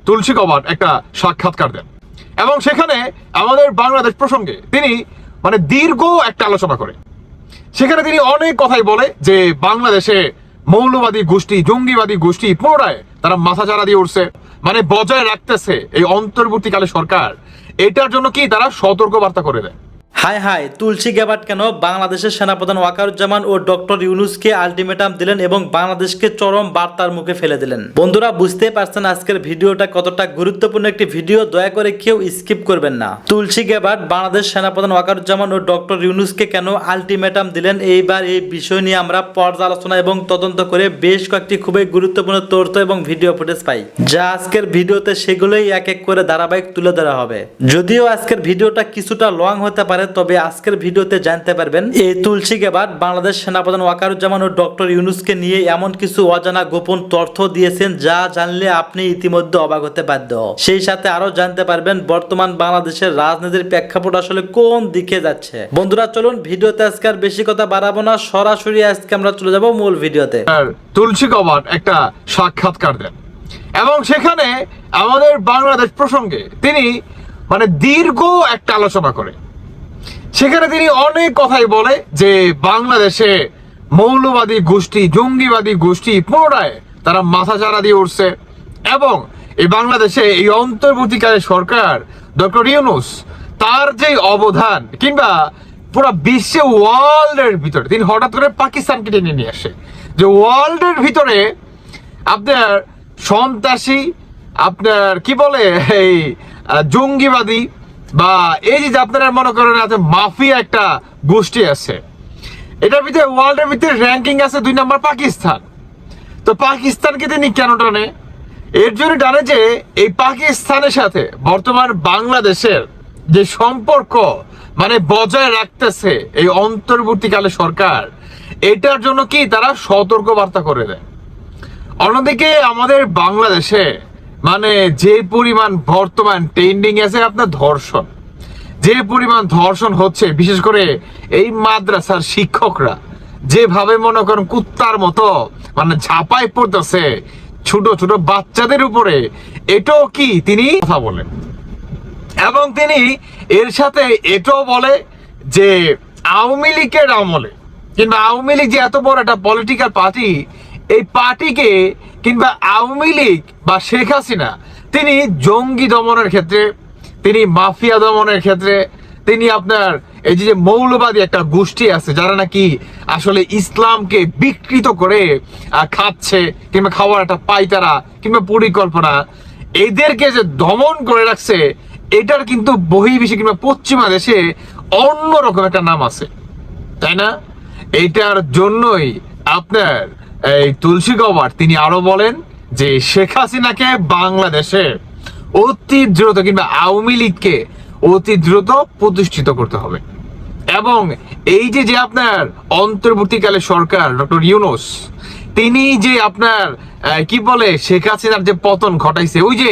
তুলসী কবাট একটা সাক্ষাৎকার দেন এবং সেখানে আমাদের বাংলাদেশ প্রসঙ্গে তিনি দীর্ঘ একটা আলোচনা করে সেখানে তিনি অনেক কথাই বলে যে বাংলাদেশে মৌলবাদী গোষ্ঠী জঙ্গিবাদী গোষ্ঠী পুনরায় তারা মাথাচাড়া দিয়ে উঠছে, বজায় রাখতেছে এই অন্তর্বর্তীকালে সরকার। এটার জন্য কি তারা সতর্ক বার্তা করে দেয়। হাই হাই, তুলসী গ্যাবার্ট কেন বাংলাদেশের সেনাপ্রধান ওয়াকারুজ্জামান ও ডক্টর ইউনূসকে আলটিমেটাম দিলেন এবং বাংলাদেশকে চরম বার্তার মুখে ফেলে দিলেন। বন্ধুরা, বুঝতে পারছেন আজকের ভিডিওটা কতটা গুরুত্বপূর্ণ একটি ভিডিও, দয়া করে কেউ স্কিপ করবেন না। তুলসী গ্যাবার্ট বাংলাদেশ সেনাপ্রধান ওয়াকারুজ্জামান ও ডক্টর ইউনূসকে কেন আলটিমেটাম দিলেন, এইবার এই বিষয় নিয়ে আমরা পর্যালোচনা এবং তদন্ত করে বেশ কয়েকটি খুবই গুরুত্বপূর্ণ তথ্য এবং ভিডিও ফুটেজ পাই, যা আজকের ভিডিওতে সেগুলোই এক এক করে ধারাবাহিক তুলে ধরা হবে। যদিও আজকের ভিডিওটা কিছুটা লং হতে পারে, তবে আজকের ভিডিওতে জানতে পারবেন এই তুলসী গ্যাবার্ট বাংলাদেশ সেনাপ্রধান ওয়াকারুজ্জামান ও ডক্টর ইউনূসকে নিয়ে এমন কিছু অজানা গোপন তথ্য দিয়েছেন যা জানলে আপনি ইতিমধ্যে অবাক হতে বাধ্য। সেই সাথে আরো জানতে পারবেন বর্তমান বাংলাদেশের রাজনীতির প্রেক্ষাপট আসলে কোন দিকে যাচ্ছে। বন্ধুরা, চলুন ভিডিওতে আজকে আর বেশি কথা বাড়াবো না, সরাসরি আজকে আমরা চলে যাব মূল ভিডিওতে। তুলসী গ্যাবার্ট একটা সাক্ষাৎকার দেন এবং সেখানে আমাদের বাংলাদেশ প্রসঙ্গে তিনি দীর্ঘ একটা আলোচনা করে সেখানে তিনি অনেক কথাই বলে যে বাংলাদেশে মৌলবাদী গোষ্ঠী জঙ্গিবাদী গোষ্ঠী পুনরায় তারা মাথাচাড়া দিয়ে উঠছে এবং এই বাংলাদেশে এই অন্তর্বর্তীকালে সরকার ডক্টর ইউনূস তার যে অবদান কিংবা পুরো বিশ্বে ওয়ার্ল্ডের ভিতরে তিনি হঠাৎ করে পাকিস্তানকে টেনে নিয়ে আসে যে ওয়ার্ল্ডের ভিতরে আপনার সন্ত্রাসী আপনার কি বলে এই জঙ্গিবাদী বা এই যে আপনারা মনে করেন আছে মাফিয়া একটা গোষ্ঠী আছে, এটার ভিতরে ওয়ার্ল্ডের ভিতরে র্যাঙ্কিং আছে 2 নম্বর পাকিস্তান। তো পাকিস্তানকে তিনি কেন টানে? এর জন্য টানে যে এই পাকিস্তানের সাথে বর্তমান বাংলাদেশের যে সম্পর্ক বজায় রাখতেছে এই অন্তর্বর্তীকালে সরকার, এটার জন্য কি তারা সতর্ক বার্তা করে দেয়। অন্যদিকে আমাদের বাংলাদেশে যে পরিমাণ বর্তমান ট্রেন্ডিং আছে আপনার ধর্ষণ, যে পরিমাণ ধর্ষণ হচ্ছে, বিশেষ করে এই মাদ্রাসার শিক্ষকরা যেভাবে মনে করেন কুত্তার মতো ঝাঁপায় পড়তেছে ছোট ছোট বাচ্চাদের উপরে, এটাও কি তিনি কথা বলেন এবং তিনি এর সাথে এটাও বলে যে আওয়ামী লীগের আমলে কিংবা আওয়ামী লীগ যে এত বড় একটা পলিটিক্যাল পার্টি, এই পার্টিকে কিংবা আওয়ামী লীগ বা শেখ হাসিনা তিনি জঙ্গি দমনের ক্ষেত্রে, তিনি মাফিয়া দমনের ক্ষেত্রে, তিনি আপনার এই যে মৌলবাদী একটা গোষ্ঠী আছে যারা নাকি আসলে ইসলামকে বিকৃত করে খাচ্ছে কিংবা খাওয়ার একটা পায়তারা কিংবা পরিকল্পনা, এদেরকে যে দমন করে রাখছে, এটার কিন্তু বহির্বিশ্বে কিংবা পশ্চিমা দেশে অন্যরকম একটা নাম আছে, তাই না? এইটার জন্যই আপনার এই তুলসী গ্যাবার্ট তিনি আরো বলেন যে শেখ হাসিনাকে বাংলাদেশে অতি দ্রুত কিংবা আওয়ামী লীগকে অতি দ্রুত প্রতিষ্ঠিত করতে হবে এবং এই যে আপনার অন্তর্বর্তীকালে সরকার ডক্টর ইউনূস তিনি যে আপনার কি বলে শেখ হাসিনার যে পতন ঘটাইছে, ওই যে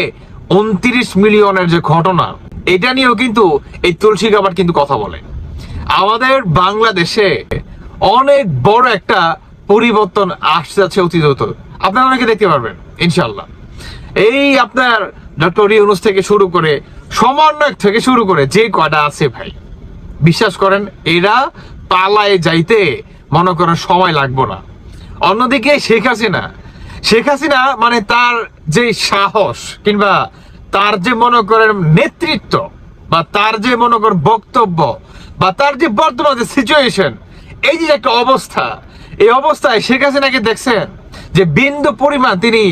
29 মিলিয়নের যে ঘটনা, এটা নিয়েও কিন্তু এই তুলসী গ্যাবার্ট কিন্তু কথা বলে। আমাদের বাংলাদেশে অনেক বড় একটা পরিবর্তন আসতে যাচ্ছে অতি দ্রুত, আপনারা অনেকে দেখতে পারবেন ইনশাল্লাহ। এই আপনার ডক্টর ইউনূস থেকে শুরু করে সমন্বয়ক থেকে শুরু করে যে কয়টা আছে ভাই, বিশ্বাস করেন এরা পালায় যাইতে মনে করেন সময় লাগবে না। অন্যদিকে শেখ হাসিনা তার যে সাহস কিংবা তার যে মনে করেন নেতৃত্ব বা তার যে মনে করেন বক্তব্য বা তার যে বর্তমান যে সিচুয়েশন, এই যে একটা অবস্থা, এই অবস্থায় শেখ হাসিনাকে দেখছেন যে বিন্দু পরিমাণ তিনি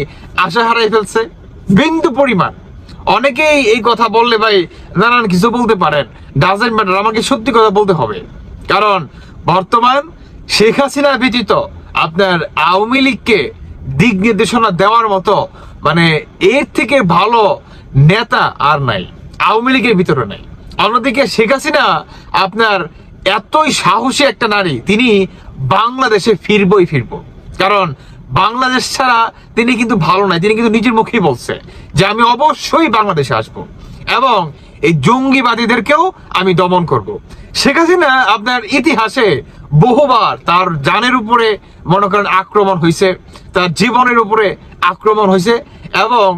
আশা হারাই ফেলছে, বিন্দু পরিমাণ। অনেকেই এই কথা বললে ভাই নানান কিছু বলতে পারেন, ডাজেন্ট ম্যাটার, আমাকে সত্যি কথা বলতে হবে, কারণ বর্তমান শেখ হাসিনার ব্যতীত আপনার আওয়ামী লীগকে দিক নির্দেশনা দেওয়ার মতো এর থেকে ভালো নেতা আর নাই, আওয়ামী লীগের ভিতরে নাই। অন্যদিকে শেখ হাসিনা আপনার এতই সাহসী একটা নারী, তিনি বাংলাদেশে ফিরবই ফিরবো, কারণ বাংলাদেশ ছাড়া তিনি কিন্তু ভালো নাই। তিনি কিন্তু নিজের মুখেই বলছে যে আমি অবশ্যই বাংলাদেশে আসব এবং এই জঙ্গিবাদীদেরকেও আমি দমন করব। শেখ হাসিনা আপনার ইতিহাসে বহুবার তার জানের উপরে মনে করেন আক্রমণ হয়েছে, তার জীবনের উপরে আক্রমণ হয়েছে এবং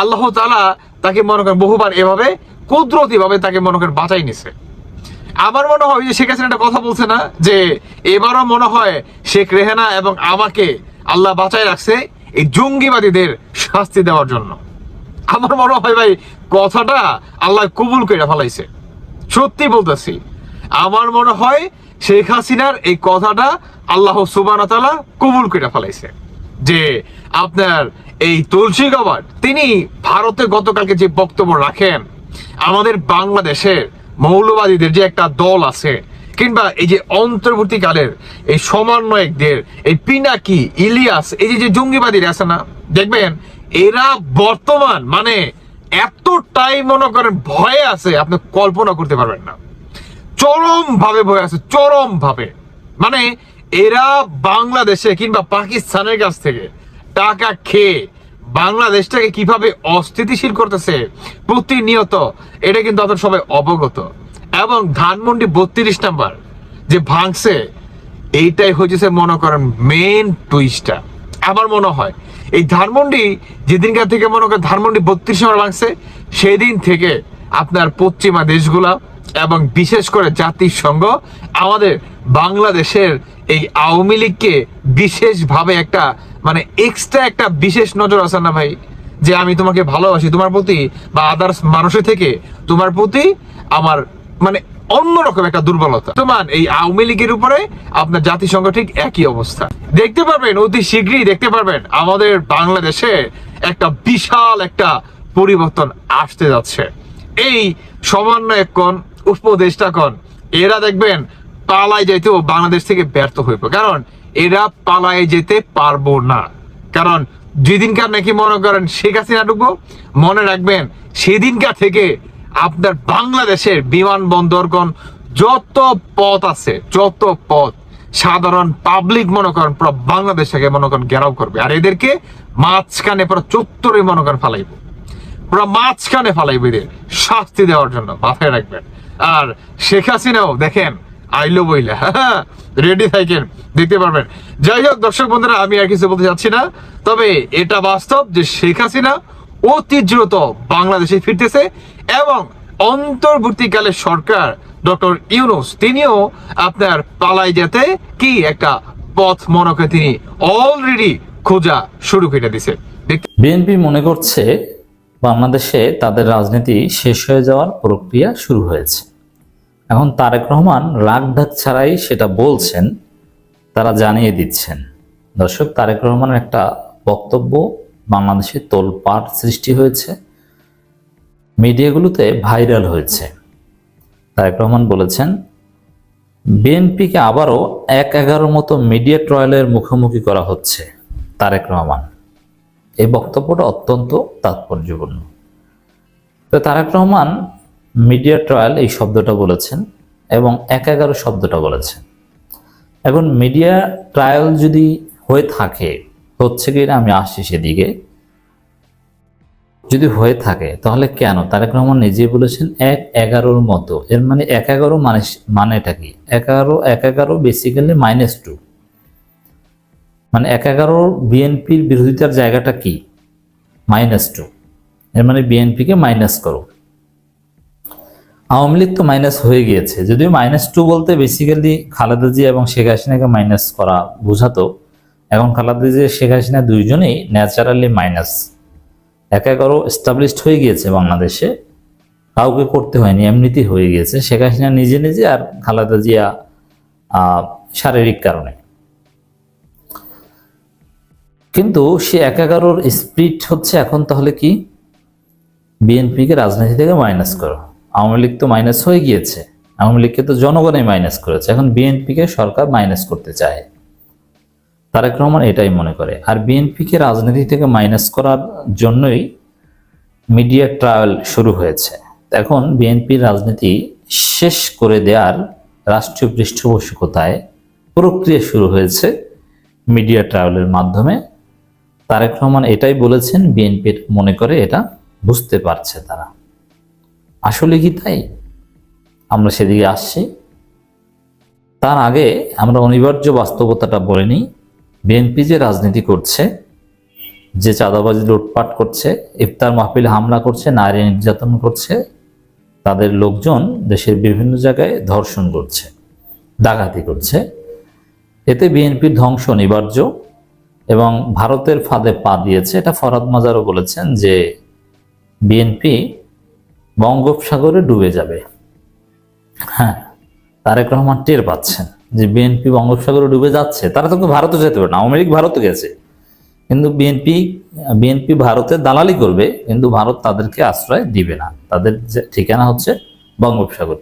আল্লাহ তাআলা তাকে মনে করেন বহুবার এভাবে কুদরতি ভাবে তাকে মনে করেন বাঁচাই নিছে। আমার মনে হয় যে শেখ হাসিনা একটা কথা বলছে না, যে এবারও মনে হয় শেখ রেহানা এবং আমাকে আল্লাহ বাঁচাই রাখছে এই জঙ্গিবাদীদের শাস্তি দেওয়ার জন্য। আমার মনে হয় ভাই কথাটা আল্লাহ কবুল করে ফেলাইছে, সত্যি বলতেছি। আমার মনে হয় শেখ হাসিনার এই কথাটা আল্লাহ সুবহানাহু ওয়া তাআলা কবুল করে ফেলাইছে, যে আপনার এই তুলসী গাবাট তিনি ভারতে গতকালকে যে বক্তব্য রাখেন, আমাদের বাংলাদেশের মৌলবাদীদের যে একটা দল আছে, কিংবা এই যে অন্তর্বর্তীকালের এই সমন্বয়কদের এই পিনাকি ইলিয়াস, এই যে জঙ্গিবাদীরা আছে না, দেখবেন এরা বর্তমান মানে এতটাই মনে করেন ভয়ে আছে, আপনি কল্পনা করতে পারবেন না। চরম ভাবে ভয় আছে, চরম ভাবে। মানে এরা বাংলাদেশে কিংবা পাকিস্তানের কাছ থেকে টাকা খেয়ে বাংলাদেশটাকে কিভাবে অস্থিতিশীল করতেছে প্রতিনিয়ত, এটা কিন্তু আপনারা সবাই অবগত। এবং ধানমন্ডি 32 নাম্বার যে ভাঙছে, এইটাই হয়েছে মনে করেন মেন টুইস্টটা। আমার মনে হয় এই ধানমন্ডি যেদিনকার থেকে মনে করেন ধানমন্ডি 32 নাম্বার ভাঙছে, সেদিন থেকে আপনার পশ্চিমা দেশগুলা এবং বিশেষ করে জাতিসংঘ আমাদের বাংলাদেশের এই আওয়ামী লীগকে বিশেষভাবে একটা মানে এক্সট্রা একটা বিশেষ নজর আছে না ভাই, যে আমি তোমাকে ভালোবাসি, তোমার প্রতি বা আদার্স মানুষের থেকে তোমার প্রতি আমার মানে অন্যরকম একটা দুর্বলতা। তোমার এই আওয়ামী লীগের উপরে আপনার জাতিসংঘ ঠিক একই অবস্থা। দেখতে পারবেন, অতি শীঘ্রই দেখতে পারবেন আমাদের বাংলাদেশে একটা বিশাল একটা পরিবর্তন আসতে যাচ্ছে। এই সমন্বয়কগণ, উপদেষ্টাগণ, এরা দেখবেন পালায় যেতেও বাংলাদেশ থেকে ব্যর্থ হইব, কারণ এরা পালায় যেতে পারবো না। কারণ যেদিনকার নাকি মনে করেন শেখ হাসিনা ঢুকবো, মনে রাখবেন সেদিনকার থেকে আপনার বাংলাদেশের বিমানবন্দরগণ যত পথ আছে, যত পথ সাধারণ পাবলিক মনে করেন পুরো বাংলাদেশকে মনে করেন ঘেরাও করবে, আর এদেরকে মাঝখানে পুরো চত্বরে মনে করেন ফালাইবো, পুরো মাঝখানে ফালাইবো এদের শাস্তি দেওয়ার জন্য, মাথায় রাখবেন। আর শেখ হাসিনাও দেখেন আইলো বইলা, রেডি থাকেন, দেখতে পারবেন। যাই হোক দর্শক বন্ধুরা, আমি আর কিছু বলতে চাচ্ছি না, তবে এটা বাস্তব যে শেখ হাসিনা অতি দ্রুত বাংলাদেশে ফিরতেছে এবং অন্তর্বর্তীকালে সরকার ডক্টর ইউনূস তিনিও আপনার পালাই যেতে কি একটা পথ মনে করে তিনি অলরেডি খোঁজা শুরু করে দিছে। বিএনপি মনে করছে বাংলাদেশে তাদের রাজনীতি শেষ হয়ে যাওয়ার প্রক্রিয়া শুরু হয়েছে। এখন তারেক রহমান রাগ ঢাক ছাড়াই সেটা বলছেন, তারা জানিয়ে দিচ্ছেন। দর্শক, তারেক রহমানের একটা বক্তব্য বাংলাদেশে তোলপাড় সৃষ্টি হয়েছে, মিডিয়াগুলোতে ভাইরাল হয়েছে। তারেক রহমান বলেছেন বিএনপিকে আবারও 1-11 মতো মিডিয়া ট্রায়ালের মুখোমুখি করা হচ্ছে। তারেক রহমান এই বক্তব্যটা অত্যন্ত তাৎপর্যপূর্ণ। তো তারেক রহমান মিডিয়া ট্রায়াল এই শব্দটা বলেছেন এবং 1-11 শব্দটা বলেছেন। এখন মিডিয়া ট্রায়াল যদি হয়ে থাকে, হচ্ছে কি না আমি আসছি সেদিকে, যদি হয়ে থাকে তাহলে কেন? তারেক রহমান নিজেই বলেছেন 1-11 মতো, এর মানে 1-11 মানেটা কি? 1-11 বেসিক্যালি -2, মানে 1-11 বিএনপির বিরোধিতার জায়গাটা কি? -2, এর মানে বিএনপিকে মাইনাস করো। আওয়ামী লীগ তো মাইনাস হয়ে গিয়েছে, যদিও -2 বলতে বেসিক্যালি খালেদা জিয়া এবং শেখ হাসিনাকে মাইনাস করা বোঝাতো। এখন খালেদা জিয়া শেখ হাসিনা দুইজনেই ন্যাচারালি মাইনাস। 1-11 এস্টাবলিশড হয়ে গিয়েছে বাংলাদেশে, কাউকে করতে হয়নি, এমনিতেই হয়ে গিয়েছে। শেখ হাসিনা নিজে নিজে আর খালেদা জিয়া শারীরিক কারণে। কিন্তু সে 1-11 স্প্রিট হচ্ছে এখন তাহলে কি? বিএনপিকে রাজনীতি থেকে মাইনাস করো। আওয়ামী লীগ তো মাইনাস হয়ে গিয়েছে, আওয়ামী লীগকে তো জনগণই মাইনাস করেছে, এখন বিএনপিকে সরকার মাইনাস করতে চায়। তারেক রহমান এটাই মনে করে। আর বিএনপিকে রাজনীতি থেকে মাইনাস করার জন্যই মিডিয়া ট্রায়াল শুরু হয়েছে। এখন বিএনপির রাজনীতি শেষ করে দেওয়ার রাষ্ট্রীয় পৃষ্ঠপোষকতায় প্রক্রিয়া শুরু হয়েছে মিডিয়া ট্রায়ালের মাধ্যমে। তারেক রহমান এটাই বলেছেন, বিএনপির মনে করে এটা বুঝতে পারছে তারা। আসলে কি তাই? আমরা সেদিকে আসছি। তার আগে আমরা অনিবার্য বাস্তবতাটা বলে নিই। বিএনপি যে রাজনীতি করছে যে চাঁদাবাজি লুটপাট করছে, ইফতার মাহফিলে হামলা করছে, নারী নির্যাতন করছে, তাদের লোকজন দেশের বিভিন্ন জায়গায় ধর্ষণ করছে, ডাকাতি করছে, এতে বিএনপির ধ্বংস অনিবার্য এবং ভারতের ফাঁদে পা দিয়েছে। এটা ফরহাদ মাজারও বলেছেন যে বিএনপি বঙ্গোপসাগরে ডুবে যাবে। হ্যাঁ, তারেক রহমান টের পাচ্ছেন যে বিএনপি বঙ্গোপসাগরে ডুবে যাচ্ছে। তারা তো ভারতে যেতে পারে না, আওয়ামী লীগ ভারতে গেছে, কিন্তু বিএনপি ভারতে দালালি করবে, কিন্তু ভারত তাদেরকে আশ্রয় দিবে না। তাদের যে ঠিকানা হচ্ছে বঙ্গোপসাগর।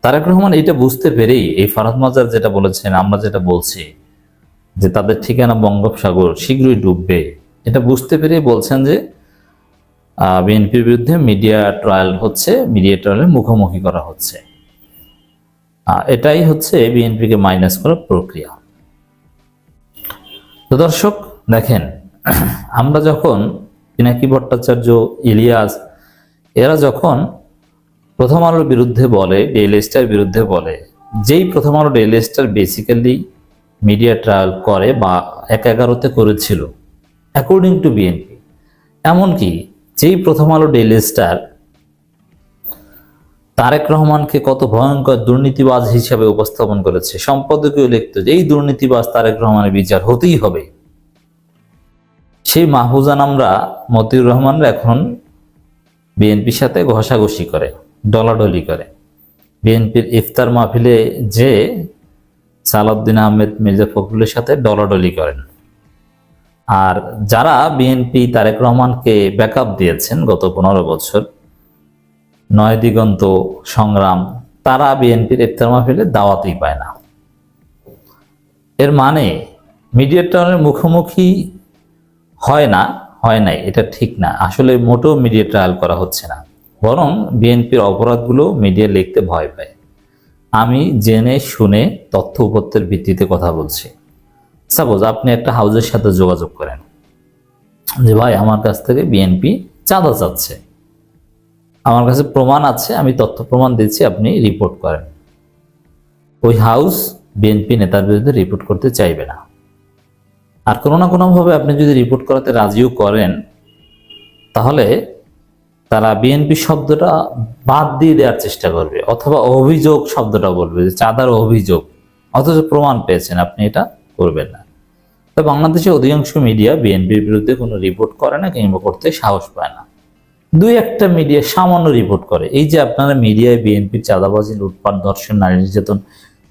তারেক রহমান এটা বুঝতে পেরেই এই ফরহাদ মাজার যেটা বলেছেন, আমরা যেটা বলছি যে তাদের ঠিকানা বঙ্গোপসাগর, শীঘ্রই ডুববে, এটা বুঝতে পেরেই বলছেন যে বিএনপির বিরুদ্ধে মিডিয়া ট্রায়াল হচ্ছে, মিডিয়া ট্রায়ালের মুখোমুখি করা হচ্ছে। এটাই হচ্ছে বিএনপিকে মাইনাস করার প্রক্রিয়া। তো দর্শক দেখেন, আমরা যখন পিনাকি ভট্টাচার্য, ইলিয়াস এরা যখন প্রথম আলোর বিরুদ্ধে বলে, ডেইলি স্টার বিরুদ্ধে বলে, যেই প্রথম আলো daily star basically media trial করে বা ১/১১-তে করেছিল অ্যাকর্ডিং টু বিএনপি, এমনকি যেই প্রথম আলো ডেইলি স্টার তারেক রহমানকে কত ভয়ঙ্কর দুর্নীতিবাজ হিসাবে উপস্থাপন করেছে, সম্পাদকীয় লিখত যে এই দুর্নীতিবাজ তারেক রহমানের বিচার হতেই হবে, সেই মাহফুজান আমরা মতিউর রহমানরা এখন বিএনপির সাথে ঘষাঘষি করে, ডলাডলি করে। বিএনপির ইফতার মাহফিলে যে সালাউদ্দিন আহমেদ, মির্জা ফখরুলের সাথে ডলাডলি করেন। আর যারা বিএনপি তারেক রহমানকে ব্যাকআপ দিয়েছেন গত 15 বছর, নয় দিগন্ত সংগ্রাম, তারা বিএনপির ইফতার মাহফিলে দাওয়াতই পায় না। এর মানে মিডিয়া ট্রায়ালের মুখোমুখি হয় নাই, এটা ঠিক না। আসলে মোটেও মিডিয়া ট্রায়াল করা হচ্ছে না, বরং বিএনপির অপরাধগুলো মিডিয়া লিখতে ভয় পায়। আমি জেনে শুনে তথ্য উপত্যের ভিত্তিতে কথা বলছি। সাপোজ আপনি একটা হাউজের সাথে যোগাযোগ করেন যে ভাই আমার কাছ থেকে বিএনপি চাঁদা চাচ্ছে, আমার কাছে প্রমাণ আছে, আমি তথ্য প্রমাণ দিচ্ছি, আপনি রিপোর্ট করেন। ওই হাউস বিএনপি নেতার বিরুদ্ধে রিপোর্ট করতে চাইবে না। আর কোনো না কোনোভাবে আপনি যদি রিপোর্ট করাতে রাজিও করেন, তাহলে তারা বিএনপি শব্দটা বাদ দিয়ে দেওয়ার চেষ্টা করবে, অথবা অভিযোগ শব্দটা বলবে যে চাঁদার অভিযোগ, অথচ প্রমাণ পেয়েছেন, আপনি এটা করবেন না। তো বাংলাদেশে অধিকাংশ মিডিয়া বিএনপির বিরুদ্ধে কোনো রিপোর্ট করে না, কিংবা করতে সাহস পায় না। দুই একটা মিডিয়া সামান্য রিপোর্ট করে। এই যে আপনারা মিডিয়ায় বিএনপির চাঁদাবাজি, লুটপাট, ধর্ষণ, নারী নির্যাতন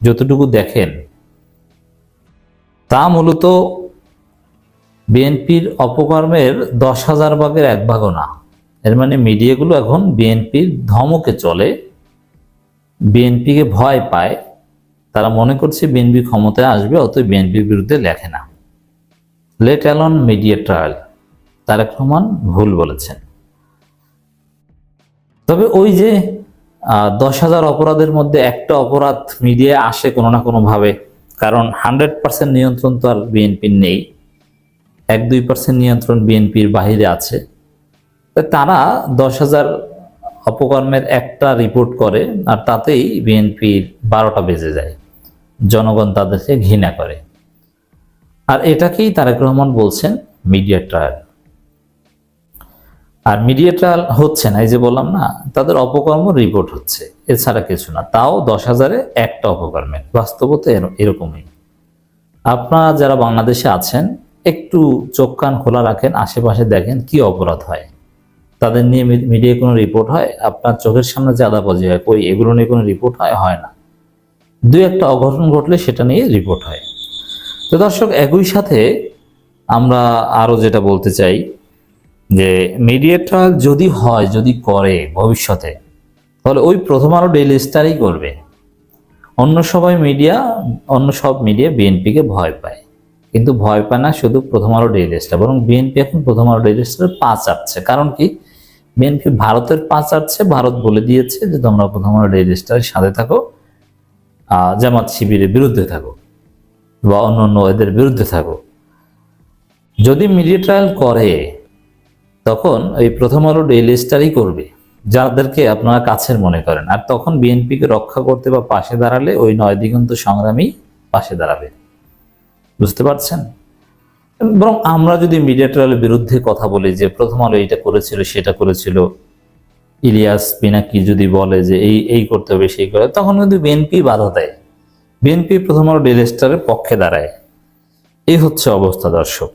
যতটুকু দেখেন, তা মূলত বিএনপির অপকর্মের 10,000 ভাগের 1 ভাগও না। এর মানে মিডিয়াগুলো এখন বিএনপির ধমকে চলে, বিএনপিকে ভয় পায়। তারা মনে করছে বিএনপি ক্ষমতায় আসবে, অতএব বিএনপির বিরুদ্ধে লেখে না। Let alone media trial, Tarique Rahman ভুল বলেছেন। তবে ওই যে 10,000 অপরাধের মধ্যে একটা অপরাধ মিডিয়ায় আসে কোনো না কোনো ভাবে, কারণ 100% নিয়ন্ত্রণ তো আর বিএনপির নেই, 1-2% নিয়ন্ত্রণ বিএনপির বাহিরে আছে। তারা 10,000 অপকর্মের একটা রিপোর্ট করে, আর তাতেই বিএনপির 12টা বেজে যায়, জনগণ তাদেরকে ঘৃণা করে। আর এটাকেই তারেক রহমান বলছেন মিডিয়া ট্রায়াল। আর মিডিয়া ট্রায়াল হচ্ছে না, এই যে বললাম না, তাদের অপকর্ম রিপোর্ট হচ্ছে, এছাড়া কিছু না। তাও 10,000-এ একটা অপকর্মের, বাস্তবতা এরকমই। আপনারা যারা বাংলাদেশে আছেন একটু চোখ কান খোলা রাখেন, আশেপাশে দেখেন কি অপরাধ হয়, তাদের নিয়ে মিডিয়ায় কোনো রিপোর্ট হয়? আপনার চোখের সামনে চাঁদাবাজি হয়, কই এগুলো নিয়ে কোনো রিপোর্ট হয় না। দুই একটা অঘটন ঘটলে সেটা নিয়ে রিপোর্ট হয়। তো দর্শক, একই সাথে আমরা আরো যেটা বলতে চাই যে মিডিয়া ট্রায়াল যদি হয়, যদি করে ভবিষ্যতে, তাহলে ওই প্রথম আলো ডেইলি স্টারই করবে। অন্য সব মিডিয়া বিএনপিকে ভয় পায়, কিন্তু ভয় পায় না শুধু প্রথম আলো ডেইলি স্টার, বরং বিএনপি এখন প্রথম আলো ডেইলি স্টারের পা চাটছে। কারণ কি? বিএনপি ভারতের পা চাটছে। ভারত বলে দিয়েছে যে তোমরা প্রথম আলো ডেইলি স্টারের সাথে থাকো, জামাত শিবিরের বিরুদ্ধে থাকো বা অন্য এদের বিরুদ্ধে থাকো। যদি মিডিয়া ট্রায়াল করে, তখন ওই প্রথম আলো ডেইলি স্টারই করবে, যাদেরকে আপনারা কাছের মনে করেন। আর তখন বিএনপিকে রক্ষা করতে বা পাশে দাঁড়ালে ওই 9 দিগন্ত সংগ্রামী পাশে দাঁড়াবে। বুঝতে পারছেন? বরং আমরা যদি মিডিয়া ট্রায়ালের বিরুদ্ধে কথা বলি যে প্রথম আলো এইটা করেছিল সেটা করেছিল, ইলিয়াস পিনাকি যদি বলে যে এই এই করতে হবে সেই করে, তখন কিন্তু বিএনপি বাধা দেয়, বিএনপি প্রথম আলো ডেইলি স্টারের পক্ষে দাঁড়ায়। এই হচ্ছে অবস্থা দর্শক।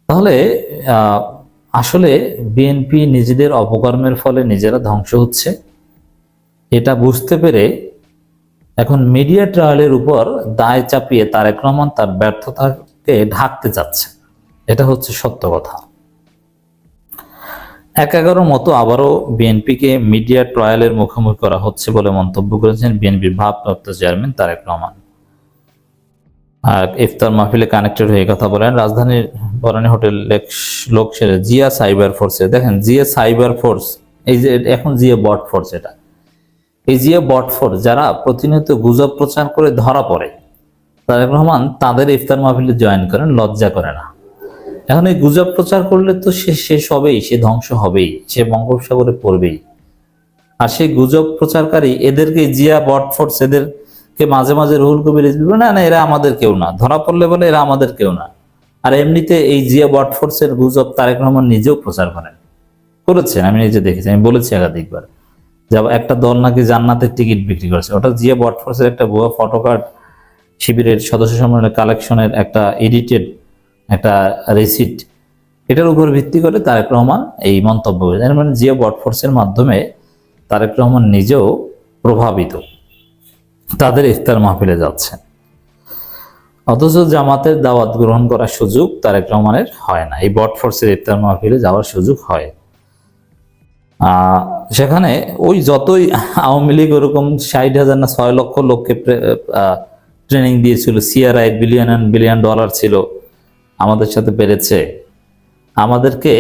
তাহলে আসলে বিএনপি নিজেদের অপকর্মের ফলে নিজেরা ধ্বংস হচ্ছে, এটা বুঝতে পেরে এখন মিডিয়া ট্রায়ালের উপর দায় চাপিয়ে তারেক রহমান তার ব্যর্থতাকে ঢাকতে চাচ্ছে। এটা হচ্ছে সত্য কথা। ১/১১ মতো আবারও বিএনপিকে মিডিয়া ট্রায়ালের মুখোমুখি করা হচ্ছে বলে মন্তব্য করেছেন বিএনপির ভারপ্রাপ্ত চেয়ারম্যান তারেক রহমান। আর ইফতার মাহফিলে কানেক্টেড হয়ে কথা বলেন রাজধানীর বনানী হোটেল লোকসেরে জিয়া সাইবার ফোর্সে। দেখেন জিয়া সাইবার ফোর্স, এই যে এখন জিয়া বট ফোর্স, এটা এই জিয়া বট ফোর্স যারা প্রতিনিয়ত গুজব প্রচার করে ধরা পড়ে, তারেক রহমান তাদের ইফতার মাহফিলে জয়েন করেন, লজ্জা করে না। এখন এই গুজব প্রচার করলে তো সে শেষ হবেই, সে ধ্বংস হবেই, সে বঙ্গোপসাগরে পড়বেই। আর সেই গুজব প্রচারকারী এদেরকে জিয়া বট ফোর্স এদেরকে মাঝে মাঝে রুহুল কবির রিজভী না না এরা আমাদের কেউ না, ধরা পড়লে বলে এরা আমাদের কেউ না। আর এমনিতে এই জিয়া বট ফোর্সের গুজব তারেক রহমান নিজেও প্রচার করেছেন, আমি নিজে দেখেছি, আমি বলেছি একাধিকবার। যাব একটা দল নাকি জান্নাতের টিকিট বিক্রি করেছে, ওটা জিয়া বট ফোর্সের একটা ভুয়া ফটোকার্ড, শিবিরের সদস্য সম্মেলনের কালেকশনের একটা এডিটেড একটা রিসিট, এটার উপর ভিত্তি করে তারেক রহমান এই মন্তব্য করেছেন। মানে জিয়া বট ফোর্সের মাধ্যমে তারেক রহমান নিজেও প্রভাবিত, তাদের ইফতার মাহফিলে যাচ্ছেন। অথচ জামাতের দাওয়াত গ্রহণ করার সুযোগ তারেক রহমানের হয় না, এই বট ফোর্সের ইফতার মাহফিলে যাওয়ার সুযোগ হয়। সেখানে ওই যতই আওয়ামী লীগ ওরকম 60,000 না 6 লক্ষ লোককে ট্রেনিং দিয়েছিল, সিআরআই বিলিয়ন ডলার ছিল, আমাদের সাথে পেরেছে। আমাদেরকে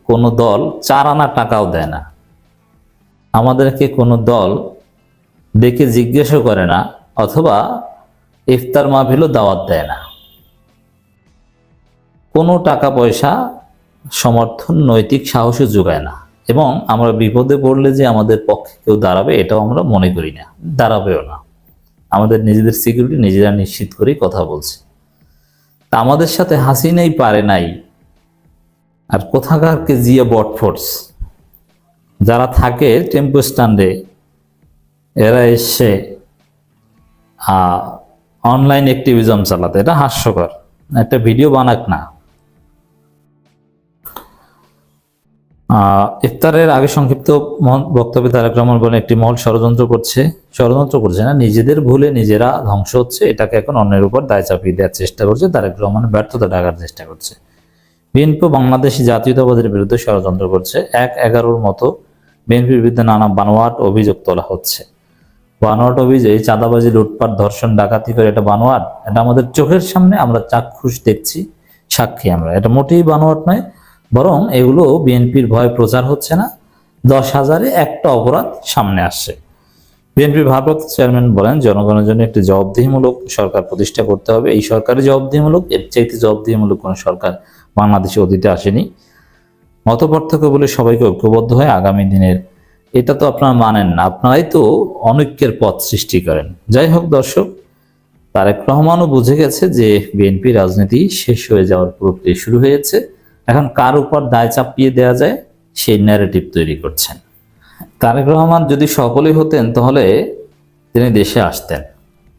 কোনো দল 4 আনা টাকাও দেয় না, আমাদেরকে কোনো দল ডেকে জিজ্ঞাসা করে না, অথবা ইফতার মাহফিলও দাওয়াত দেয় না। কোনো টাকা পয়সা সমর্থন নৈতিক সাহসও যোগায় না। এবং আমরা বিপদে পড়লে যে আমাদের পক্ষে কেউ দাঁড়াবে এটাও আমরা মনে করি না, দাঁড়াবেও না। আমাদের নিজেদের সিকিউরিটি নিজেরা নিশ্চিত করেই কথা বলছি। তা আমাদের সাথে হাসিনাই পারে নাই, আর কোথাকার কে জিয়া বট ফোর্স যারা থাকে টেম্পো স্ট্যান্ডে, এরা এসে অনলাইন অ্যাক্টিভিজম চালাতে, এটা হাস্যকর। একটা ভিডিও বানাক না। ইফতারের আগে সংক্ষিপ্ত বক্তব্যে তারেক রহমান বলেন, একটি মহল ষড়যন্ত্র করছে না, নিজেদের ভুলে নিজেরা ধ্বংস হচ্ছে, এটাকে এখন অন্যের উপর দায় চাপিয়ে দেওয়ার চেষ্টা করছে, তারেক রহমান ব্যর্থতা ঢাকার চেষ্টা করছে। বিএনপি বাংলাদেশি জাতীয়তাবাদের বিরুদ্ধে ষড়যন্ত্র করছে। ১/১১ মতো বিএনপির বিরুদ্ধে নানা বানোয়াট অভিযোগ তোলা হচ্ছে। বানোয়াট অভিযোগ, এই চাঁদাবাজি, লুটপাট, ধর্ষণ, ডাকাতি করে, এটা বানোয়াট। এটা আমাদের চোখের সামনে, আমরা চাক্ষুষ দেখছি, সাক্ষী আমরা। এটা মোটেই বানোয়াট নয়, বরং এগুলো বিএনপির ভয় প্রচার হচ্ছে না। 10,000-এ একটা অপরাধ সামনে আসছে। বিএনপির ভারপ্রাপ্ত চেয়ারম্যান বলেন, জনগণের জন্য একটি জবাবদিহিমূলক সরকার প্রতিষ্ঠা করতে হবে। এই সরকারই জবাবদিহিমূলক, এর চাইতে জবাবদিহিমূলক কোনো সরকার বাংলাদেশে অতীতে আসেনি। মতপার্থক্য বলে সবাইকে ঐক্যবদ্ধ হয় আগামী দিনের, এটা তো আপনারা মানেন না, আপনারাই তো অনৈক্যের পথ সৃষ্টি করেন। যাই হোক দর্শক, তারেক রহমানও বুঝে গেছে যে বিএনপি রাজনীতি শেষ হয়ে যাওয়ার প্রক্রিয়া শুরু হয়েছে। এখন কার উপর দায় চাপিয়ে দেওয়া যায় সেই ন্যারেটিভ তৈরি করছেন। তারেক রহমান যদি সকলেই হতেন তাহলে তিনি দেশে আসতেন।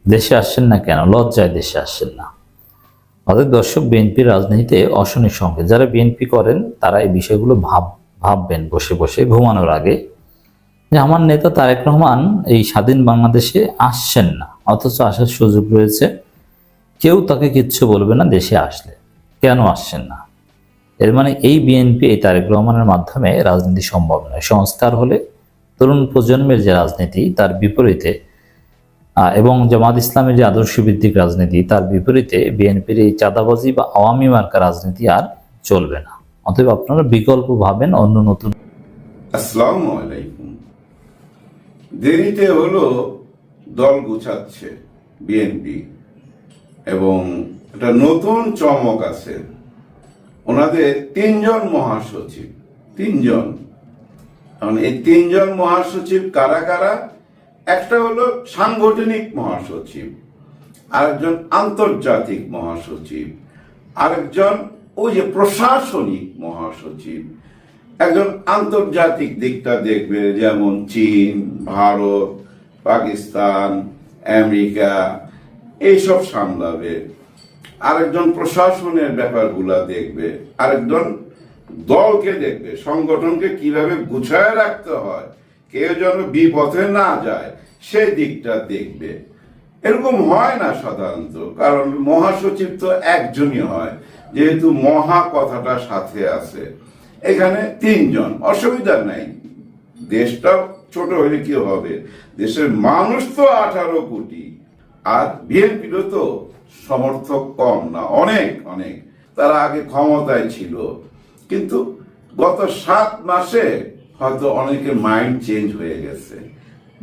দেশে আসছেন না কেন? লজ্জায় দেশে আসছেন না। অতএব দর্শক, বিএনপির রাজনীতিতে অশনির সঙ্গে যারা বিএনপি করেন তারা এই বিষয়গুলো ভাববেন বসে বসে ঘুমানোর আগে, যে আমার নেতা তারেক রহমান এই স্বাধীন বাংলাদেশে আসছেন না, অথচ আসার সুযোগ রয়েছে। কেউ তাকে কিচ্ছু বলবে না দেশে আসলে। কেন আসছেন না? এর মানে এই বিএনপি, এই তারেক রহমানের মাধ্যমে রাজনীতি সম্ভব নয়। সংস্কার হলে তরুণ প্রজন্মের যে রাজনীতি তার বিপরীতে, এবং জামাত ইসলামের যে আদর্শভিত্তিক রাজনীতি তার বিপরীতে বিএনপির এই চাঁদাবাজি বা আওয়ামী মার্কা রাজনীতি আর চলবে না। অতএব আপনারা বিকল্প ভাবেন, অন্য নতুন। আসসালামু আলাইকুম। দেরিতে হলো দল গুছাচ্ছে বিএনপি, এবং একটা নতুন চমক আছে। ওনাদের 3 জন মহাসচিব, 3 জন। এই 3 জন মহাসচিব কারা কারা? একটা হলো সাংগঠনিক মহাসচিব, আরেকজন আন্তর্জাতিক মহাসচিব, আরেকজন ওই যে প্রশাসনিক মহাসচিব, একজন আন্তর্জাতিক দিকটা দেখবে, যেমন চীন, ভারত, পাকিস্তান, আমেরিকা এইসব সামলাবে। আরেকজন প্রশাসনের ব্যাপারগুলা দেখবে, আরেকজন দলকে দেখবে, সংগঠনকে কিভাবে গুছায় রাখতে হয়, কেউ যেন বিপথে না যায় সেই দিকটা দেখবে। এরকম হয় না সাধারণত, কারণ মহাসচিব তো একজনই হয়, যেহেতু মহা কথাটা সাথে আছে। এখানে 3 জন, অসুবিধা নাই। দেশটা ছোট হলে কি হবে, দেশের মানুষ তো 18 কোটি, আর বিএনপিরও তো সমর্থক কম না, অনেক অনেক। তারা আগে ক্ষমতায় ছিল, কিন্তু গত 7 মাসে হয়তো অনেকের মাইন্ড চেঞ্জ হয়ে গেছে।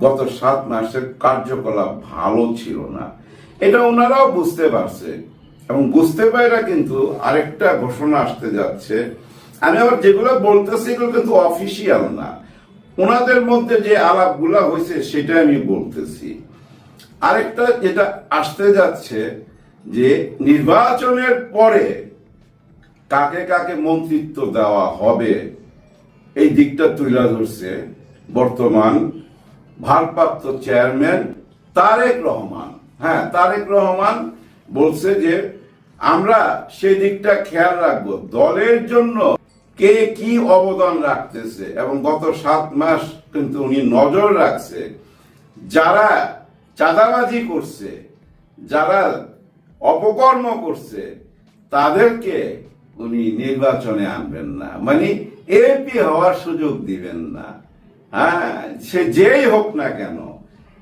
গত 7 মাসের কার্যকলাপ ভালো ছিল না, এটা ওনারাও বুঝতে পারছে, এবং বুঝতে পারে কিন্তু আরেকটা ঘোষণা আসতে যাচ্ছে। আমি আবার যেগুলো বলতেছি এগুলো কিন্তু অফিসিয়াল না, ওনাদের মধ্যে যে আলাপগুলা হয়েছে সেটা আমি বলতেছি। আরেকটা যেটা আসতে যাচ্ছে, যে নির্বাচনের পরে কাকে কাকে মন্ত্রিত্ব দেওয়া হবে এই দিকটা তুলে ধরছে বর্তমান ভারপ্রাপ্ত চেয়ারম্যান তারেক রহমান। হ্যাঁ, তারেক রহমান বলছে যে আমরা সেই দিকটা খেয়াল রাখবো, দলের জন্য কে কি অবদান রাখতেছে, এবং গত 7 মাস কিন্তু উনি নজর রাখছে যারা চাঁদাবাজি করছে, যারা অপকর্ম করছে, তাদেরকে উনি নির্বাচনে আনবেন না, মানে এমপি হওয়ার সুযোগ দিবেন না। হ্যাঁ, সে যেই হোক না কেন,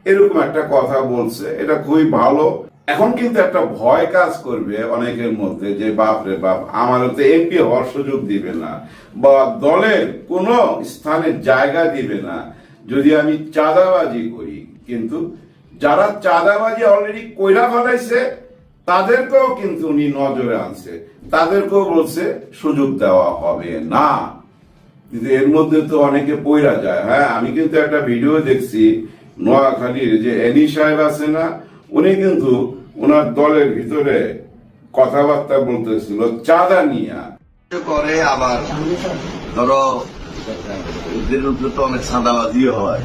এরকম একটা কথা বলছে। এটা খুবই ভালো। এখন কিন্তু একটা ভয় কাজ করবে অনেকের মধ্যে, যে বাপ রে বাপ, আমার তো এমপি হওয়ার সুযোগ দিবে না, বা দলের কোনো স্থানে জায়গা দিবে না যদি আমি চাঁদাবাজি করি। কিন্তু যারা চাঁদাবাজি অলরেডি কইরা ফেলাইছে তাদেরকেও কিন্তু উনি নজরে আনছে, তাদেরকেও বলছে সুযোগ দেওয়া হবে না। কিন্তু এর মধ্যে তো অনেকে পইরা যায়। হ্যাঁ, আমি কিন্তু একটা ভিডিও দেখছি, নোয়াখালীর যে এনি সাহেব আছে না, উনি কিন্তু ওনার দলের ভিতরে কথাবার্তা বলতেছিল চাঁদা নিয়ে। করে আবার ধরো এদের উপরে তো অনেক চাঁদাবাজিও হয়।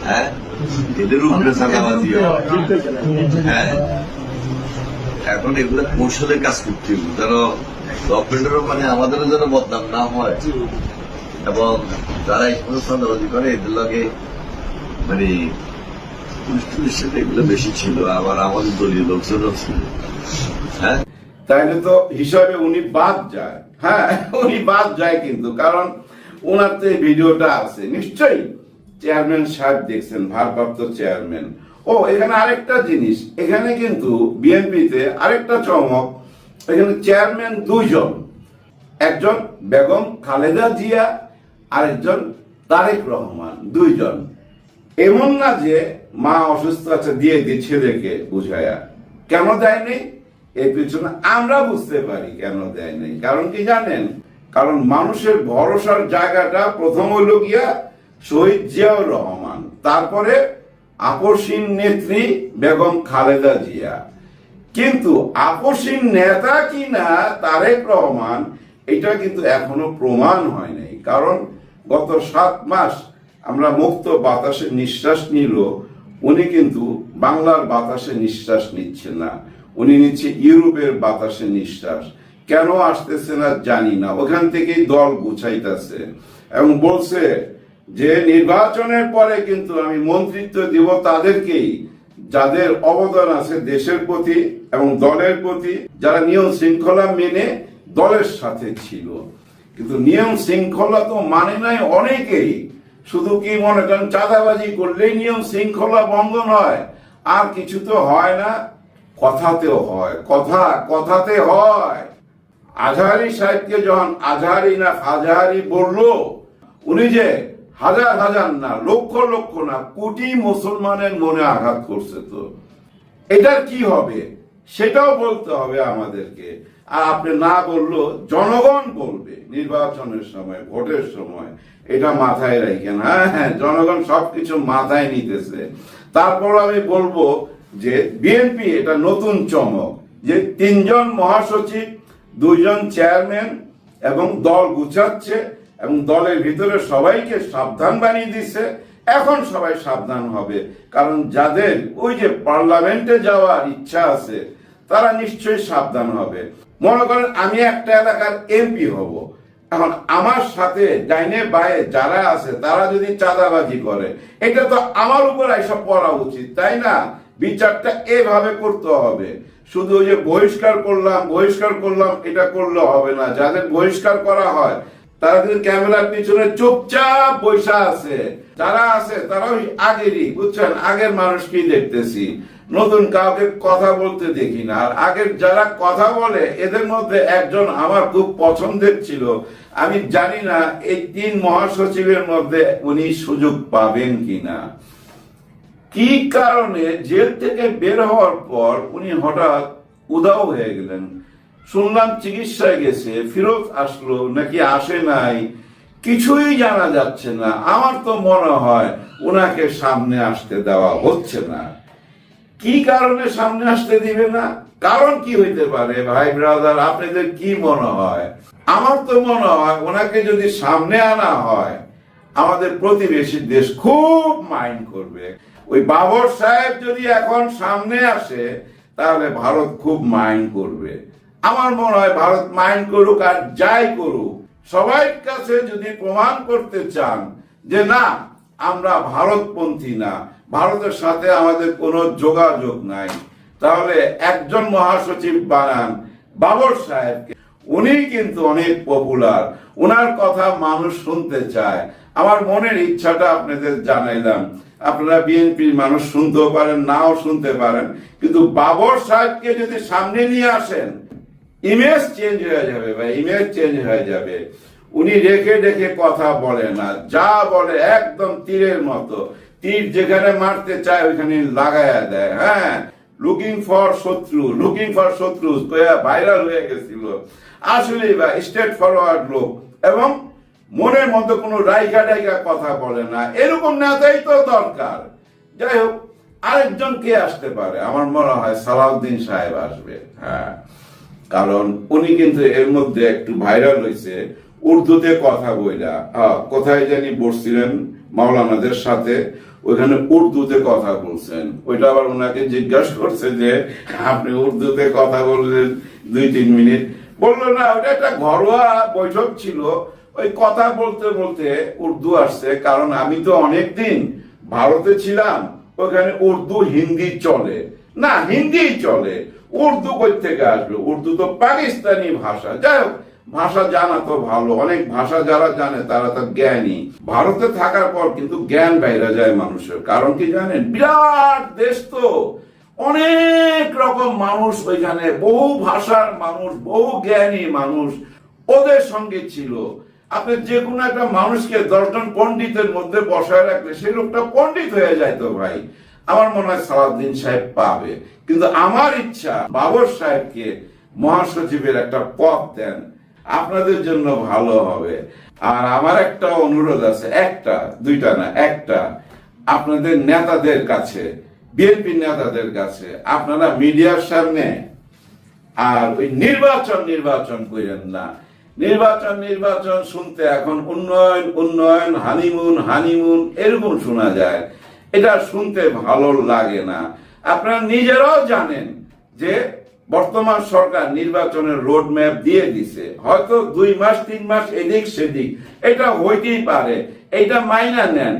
হ্যাঁ, এদের উপরে চাঁদাবাজিও হয়। হ্যাঁ, এখন এগুলো কৌশলের কাজ করতে হবে, ধরো গভর্নমেন্টেরও মানে আমাদেরও যেন বদনাম না হয়, এবং যারা এই সমস্ত চাঁদাবাজি করে এদের লগে মানে পুলিশ সাথে এগুলো বেশি ছিল, আবার আমাদের দলীয় লোকজনও ছিল। হ্যাঁ, তাইলে তো হিসাবে উনি বাদ যায়। হ্যাঁ, উনি বাদ যায় কিন্তু, কারণ ওনার তো এই ভিডিওটা আছে, নিশ্চয়ই চেয়ারম্যান সাহেব দেখছেন, ভারপ্রাপ্ত চেয়ারম্যান। ও, এখানে আরেকটা জিনিস, এখানে কিন্তু বিএনপিতে আরেকটা চমক, এখানে চেয়ারম্যান 2 জন, একজন বেগম খালেদা জিয়া, আরেকজন তারেক রহমান, 2 জন। এমন না যে মা অসুস্থ আছে দিয়ে ছেলেকে বুঝায়া। কেন দেয়নি এর পিছনে আমরা বুঝতে পারি কেন দেয় নাই। কারণ কি জানেন? কারণ মানুষের ভরসার জায়গাটা প্রথম হইল গিয়া শহীদ জিয়াউর রহমান, তারপরে আপসীন নেত্রী বেগম খালেদা জিয়া। কিন্তু আপসীন নেতা কিনা তারেক রহমান, এটা কিন্তু এখনো প্রমাণ হয় নাই। কারণ গত 7 মাস আমরা মুক্ত বাতাসে নিঃশ্বাস নিল, উনি কিন্তু বাংলার বাতাসে নিঃশ্বাস নিচ্ছে না, উনি নিচ্ছে ইউরোপের বাতাসে নিঃশ্বাস। কেন আসতেছে না জানি না, ওখান থেকেই দল গুছাইতেছে এবং বলছে যে নির্বাচনের পরে কিন্তু আমি মন্ত্রিত্ব দিব তাদেরকেই যাদের অবদান আছে দেশের প্রতি এবং দলের প্রতি, যারা নিয়ম শৃঙ্খলা মেনে দলের সাথে ছিল। কিন্তু নিয়ম শৃঙ্খলা তো মানে নাই অনেকেই। শুধু কি মনে করেন চাঁদাবাজি করলেই নিয়ম শৃঙ্খলা ভঙ্গন হয়? আর কিছু তো হয় না, কথাতেও হয়, কথাতে হয়। আজহারি সাহেবকে যখন আজহারি না ফাজহারি বললো, উনি যে হাজার হাজার না, লক্ষ লক্ষ না, কোটি মুসলমানের মনে আঘাত করছে। তো এটার কি হবে সেটাও বলতে হবে আমাদেরকে। আর আপনি না বললো জনগণ বলবে নির্বাচনের সময়, ভোটের সময়। এটা মাথায় রাখেন। হ্যাঁ, জনগণ সবকিছু মাথায় নিতেছে। তারপর আমি বলবো যে বিএনপি এটা নতুন চমক, যে 3 জন মহাসচিব, 2 জন চেয়ারম্যান এবং দল গুছাচ্ছে এবং দলের ভিতরে সবাইকে সাবধান বানিয়ে দিচ্ছে। এখন সবাই সাবধান হবে, কারণ যাদের ওই যে পার্লামেন্টে যাওয়ার ইচ্ছা আছে তারা নিশ্চয়ই সাবধান হবে। মনে করেন আমি একটা এলাকার এমপি হব, এখন আমার সাথে ডাইনে বায়ে যারা আছে তারা যদি চাঁদাবাজি করে, এটা তো আমার উপর এসব পড়া উচিত, তাই না? বিচারটা এভাবে করতে হবে। শুধু ওই যে বহিষ্কার করলাম এটা করলে হবে না। যাদের বহিষ্কার করা হয় তারা কিন্তু ক্যামেরার পিছনে চুপচাপ বৈশা আছে, যারা আছে তারা ওই আগেরই, বুঝছেন, আগের মানুষকেই দেখতেছি, নতুন কাউকে কথা বলতে দেখি না। আর আগের যারা কথা বলে এদের মধ্যে একজন আমার খুব পছন্দের ছিল। আমি জানি না এই 3 মহাসচিবের মধ্যে উনি সুযোগ পাবেন কিনা। কি কারণে জেল থেকে বের হওয়ার পর উনি হঠাৎ উধাও হয়ে গেলেন? শুনলাম চিকিৎসায় গেছে, ফেরত আসলো নাকি আসে নাই, কিছুই জানা যাচ্ছে না। আমার তো মনে হয় ওনাকে সামনে আসতে দেওয়া হচ্ছে না। কি কারণে সামনে আসতে দিবে না? কারণ কি হইতে পারে ভাই ব্রাদার, আপনাদের কি মনে হয়? আমার তো মনে হয় ওনাকে যদি সামনে আনা হয় আমাদের প্রতিবেশী দেশ খুব মাইন্ড করবে। ওই বাবর সাহেব যদি এখন সামনে আসে তাহলে ভারত খুব মাইন্ড করবে। আমার মনে হয় ভারত মাইন্ড করুক আর যাই করুক, সবাই কাছে যদি প্রমাণ করতে চান যে না আমরা ভারতপন্থী না, ভারতের সাথে আমাদের কোনো যোগাযোগ নাই, তাহলে একজন মহাসচিব বানান বাবর সাহেবকে। উনি কিন্তু অনেক পপুলার, ওনার কথা মানুষ শুনতে চায়। আমার মনের ইচ্ছাটা আপনাদের জানাইলাম। আপনারা বিএনপির মানুষ শুনতেও পারেন, নাও শুনতে পারেন, কিন্তু বাবর সাহেবকে যদি সামনে নিয়ে আসেন ইমেজ চেঞ্জ হয়ে যাবে ভাই, ইমেজ চেঞ্জ হয়ে যাবে। উনি রেখে রেখে কথা বলে না, যা বলে একদম তীরের মতো, তীর যেখানে মারতে চায় ওইখানে লাগায়া দেয়। হ্যাঁ, লুকিং ফর শত্রু ভাইরাল হয়ে গেছিল। আসলে ভাই স্ট্রেট ফরওয়ার্ড লোক এবং মনের মধ্যে কোনো রাইগা কথা বলে না। এরকম নেতাই তো দরকার। যাই হোক, আরেকজন কে আসতে পারে? আমার মনে হয় সালাউদ্দিন সাহেব আসবে। হ্যাঁ, কারণ উনি কিন্তু এর মধ্যে একটু ভাইরাল হয়েছে উর্দুতে কথা বইলা। কোথায় জানি বসছিলেন মাওলানাদের সাথে, ওইখানে উর্দুতে কথা বলছেন। ওইটা আবার ওনাকে জিজ্ঞাসা করছে যে আপনি উর্দুতে কথা বললেন 2-3 মিনিট। বললো না, ওটা একটা ঘরোয়া বৈঠক ছিল, ওই কথা বলতে বলতে উর্দু আসছে। কারণ আমি তো অনেকদিন ভারতে ছিলাম, ওখানে উর্দু হিন্দি চলে না, হিন্দি চলে, উর্দু কই থেকে আসবে? উর্দু তো পাকিস্তানি ভাষা। যাই হোক, ভাষা জানা তো ভালো, অনেক ভাষা যারা জানে তারা তো জ্ঞানী। ভারতে থাকার পর কিন্তু জ্ঞান বাইরে যায় মানুষের। কারণ কি জানেন, বিরাট দেশ তো, অনেক রকম মানুষ ওইখানে, বহু ভাষার মানুষ, বহু জ্ঞানী মানুষ ওদের সঙ্গে ছিল। আপনি যে কোনো একটা মানুষকে 10 জন পণ্ডিতের মধ্যে বসায় রাখলে সেই লোকটা পণ্ডিত হয়ে যায় তো ভাই। আমার মনে হয় সালাউদ্দিন সাহেব পাবে, কিন্তু আমার ইচ্ছা বাবর সাহেবকে মহাসচিবের একটা পদ দেন, আপনাদের জন্য ভালো হবে। আর আমার একটা অনুরোধ আছে, একটা দুইটা না, একটা, আপনাদের নেতাদের কাছে, বিএনপি নেতাদের কাছে, আপনারা মিডিয়ার সামনে আর ওই নির্বাচন করেন না। নির্বাচন শুনতে এখন উন্নয়ন হানিমুন এরকম শোনা যায়, এটা শুনতে ভালো লাগে না। আপনারা নিজেরাও জানেন যে বর্তমান সরকার নির্বাচনের রোড ম্যাপ দিয়ে দিছে, হয়তো 2 মাস 3 মাস এদিক সেদিক, এটা হইতেই পারে, এটা মাইনা নেন।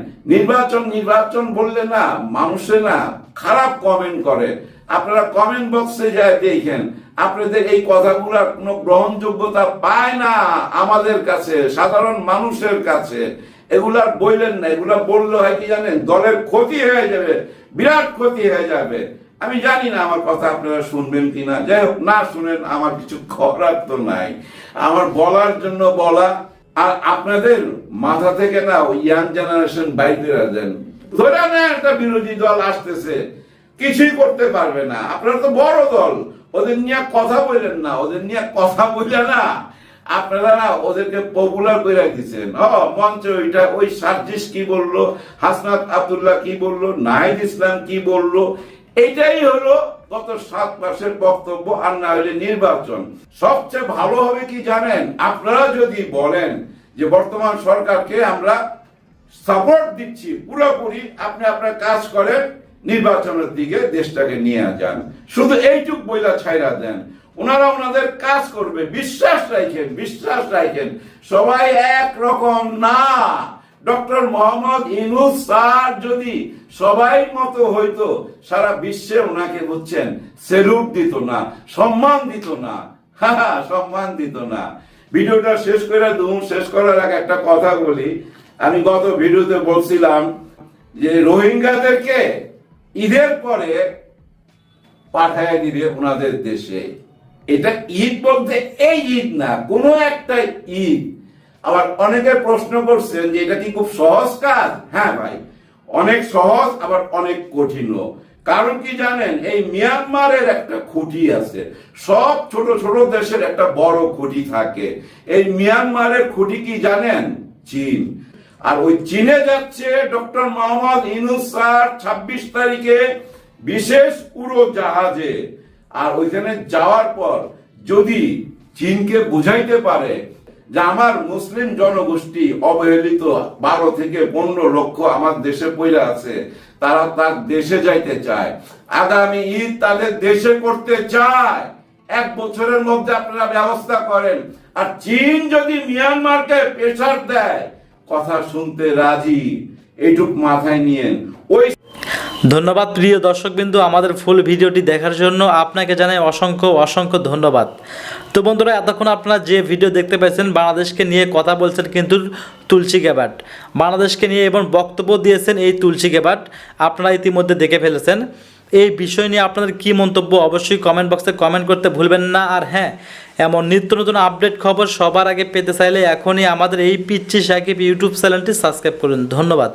নির্বাচন বললে না মানুষে না খারাপ কমেন্ট করে। আপনারা কমেন্ট বক্সে যায় দেখেন, আপনাদের এই কথাগুলোর কোনো গ্রহণযোগ্যতা পায় না আমাদের কাছে, সাধারণ মানুষের কাছে। এগুলা বললেন না, এগুলা বললে হয় কি জানেন, দলের ক্ষতি হয়ে যাবে, বিরাট ক্ষতি হয়ে যাবে। আমি জানি না আমার কথা আপনারা শুনবেন কিনা, যাই হোক, না শুনেন, আমার কিছু করার তো নাই। আমার বলার জন্য বলা। আর আপনাদের মাথা থেকে না ওই ইয়াং জেনারেশন বাইরে যান, ধরে না একটা বিরোধী দল আসতেছে, কিছুই করতে পারবে না। আপনারা তো বড় দল, ওদের নিয়ে কথা বললেন না, ওদের নিয়ে কথা বললে না আপনারা না ওদেরকে পপুলার করে দিচ্ছেন। মঞ্চে ওইটা, ওই সার্জিস কি বললো, হাসনাত আব্দুল্লাহ কি বললো, নাহিদ ইসলাম কি বললো, এটাই হলো গত 7 মাসের বক্তব্য, আর না হলে নির্বাচন। সবচেয়ে ভালো হবে কি জানেন, আপনারা যদি বলেন যে বর্তমান সরকারকে আমরা সাপোর্ট দিচ্ছি পুরোপুরি, আপনি আপনার কাজ করেন, নির্বাচনের দিকে দেশটাকে নিয়ে যান, শুধু এইটুক বইলা ছাইরা দেন। ওনারা ওনাদের কাজ করবে, বিশ্বাস রাখেন। সবাই এক রকম না। ডক্টর মোহাম্মদ ইউনূস স্যার যদি সবাই মতো হইতো, সারা বিশ্বে ওনাকে বুঝছেন সেলুট দিত না, সম্মান দিত না, সম্মান দিত না। ভিডিওটা শেষ করার আগে একটা কথা বলি। আমি গত ভিডিওতে বলছিলাম যে রোহিঙ্গাদেরকে ঈদের পরে পাঠায় দিবে ওনাদের দেশে। এটা ঈদ বলতে এই ঈদ না, কোনো একটা ঈদ। আবার অনেকে প্রশ্ন করছেন যে এটা কি খুব সহজ কাজ? হ্যাঁ ভাই, অনেক সহজ, আবার অনেক কঠিনও। কারণ কি জানেন, এই মিয়ানমারের একটা খুঁটি আছে। সব ছোট ছোট দেশের একটা বড় খুঁটি থাকে। এই মিয়ানমারের খুঁটি কি জানেন? চীন। আর ওই চীনে যাচ্ছে ডক্টর মোহাম্মদ ইউনূস স্যার 26 তারিখে বিশেষ উড়োজাহাজে। আর ওইখানে যাওয়ার পর যদি চীনকে বুঝাইতে পারে যে আমার মুসলিম জনগোষ্ঠী অবহেলিত 12 থেকে 15 লক্ষ আমার দেশে পড়ে আছে, তারা তার দেশে যাইতে চায়, আগামী ঈদ তাদের দেশে করতে চায়, 1 বছরের মধ্যে আপনারা ব্যবস্থা করেন। আর চীন যদি মিয়ানমারকে প্রেসার দেয়, কথা শুনতে রাজি, এইটুক মাথায় নিয়েন। ওই ধন্যবাদ প্রিয় দর্শকবিন্দু, আমাদের ফুল ভিডিওটি দেখার জন্য আপনাকে জানাই অসংখ্য ধন্যবাদ। তো বন্ধুরা, এতক্ষণ আপনারা যে ভিডিও দেখতে পেয়েছেন, বাংলাদেশকে নিয়ে কথা বলছেন কিন্তু তুলসী গ্যাবার্ট, বাংলাদেশকে নিয়ে এবং বক্তব্য দিয়েছেন এই তুলসী গ্যাবার্ট, আপনারা ইতিমধ্যে দেখে ফেলেছেন। এই বিষয় নিয়ে আপনাদের কি মন্তব্য অবশ্যই কমেন্ট বক্সে কমেন্ট করতে ভুলবেন না। আর হ্যাঁ, এমন নিত্য নতুন আপডেট খবর সবার আগে পেতে চাইলে এখনই আমাদের এই পিচ্চি সাকিব ইউটিউব চ্যানেলটি সাবস্ক্রাইব করুন। ধন্যবাদ।